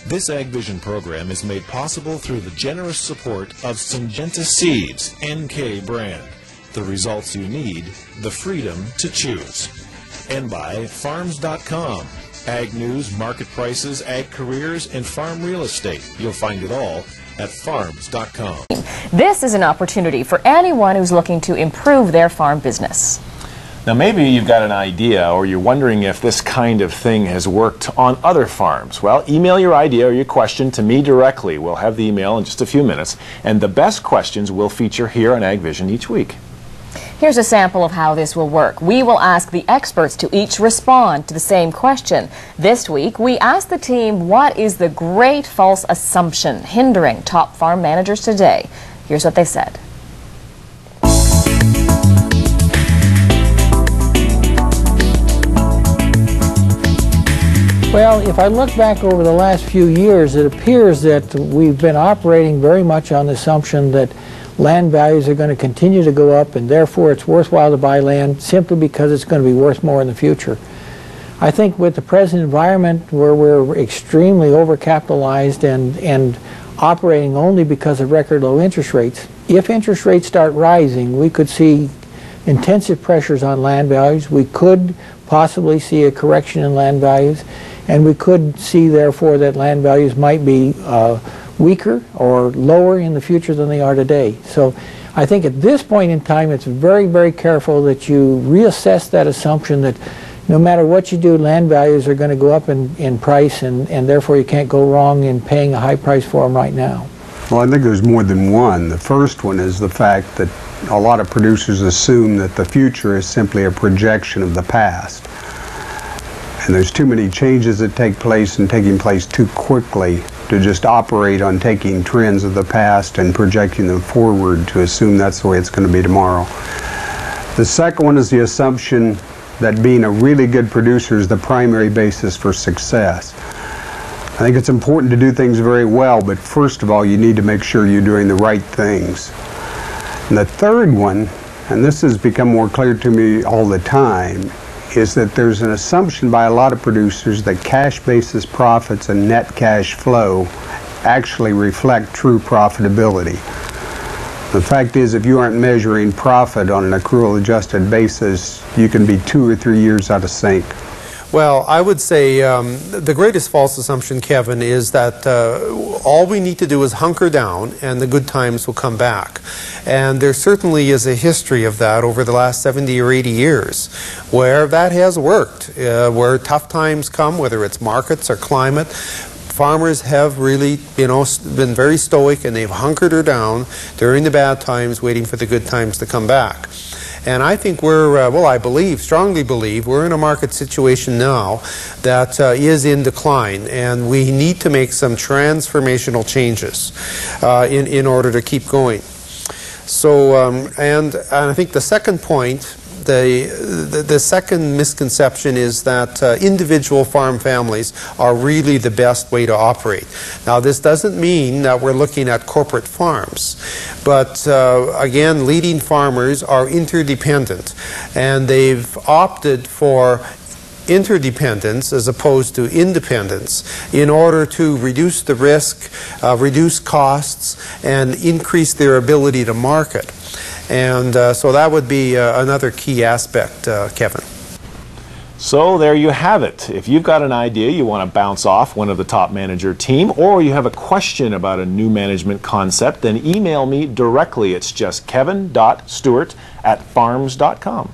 This AgVision program is made possible through the generous support of Syngenta Seeds NK brand. The results you need, the freedom to choose. And by Farms.com. Ag news, market prices, ag careers, and farm real estate. You'll find it all at Farms.com. This is an opportunity for anyone who's looking to improve their farm business. Now maybe you've got an idea or you're wondering if this kind of thing has worked on other farms. Well, email your idea or your question to me directly. We'll have the email in just a few minutes, and the best questions will feature here on AgVision each week. Here's a sample of how this will work. We will ask the experts to each respond to the same question. This week, we asked the team, what is the great false assumption hindering top farm managers today? Here's what they said. Well, if I look back over the last few years, it appears that we've been operating very much on the assumption that land values are going to continue to go up, and therefore it's worthwhile to buy land simply because it's going to be worth more in the future. I think with the present environment where we're extremely overcapitalized and operating only because of record low interest rates, if interest rates start rising, we could see intensive pressures on land values. We could possibly see a correction in land values, and we could see therefore that land values might be weaker or lower in the future than they are today. So I think at this point in time it's very, very careful that you reassess that assumption that no matter what you do, land values are going to go up in price, and therefore you can't go wrong in paying a high price for them right now. Well, I think there's more than one. The first one is the fact that a lot of producers assume that the future is simply a projection of the past. And there's too many changes that take place and taking place too quickly to just operate on taking trends of the past and projecting them forward to assume that's the way it's going to be tomorrow. The second one is the assumption that being a really good producer is the primary basis for success. I think it's important to do things very well, but first of all, you need to make sure you're doing the right things. And the third one, and this has become more clear to me all the time, is that there's an assumption by a lot of producers that cash basis profits and net cash flow actually reflect true profitability. The fact is, if you aren't measuring profit on an accrual adjusted basis, you can be 2 or 3 years out of sync. Well, I would say the greatest false assumption, Kevin, is that all we need to do is hunker down and the good times will come back. And there certainly is a history of that over the last 70 or 80 years where that has worked, where tough times come, whether it's markets or climate. Farmers have really, been very stoic, and they've hunkered her down during the bad times, waiting for the good times to come back. And I think we're, well, I believe, strongly believe, we're in a market situation now that is in decline, and we need to make some transformational changes in order to keep going. So, and I think the second point, the second misconception is that individual farm families are really the best way to operate. Now, this doesn't mean that we're looking at corporate farms, but again, leading farmers are interdependent, and they've opted for interdependence as opposed to independence in order to reduce the risk, reduce costs, and increase their ability to market. And so that would be another key aspect, Kevin. So there you have it. If you've got an idea you want to bounce off one of the top manager team, or you have a question about a new management concept, then email me directly. It's just kevin.stewart@farms.com.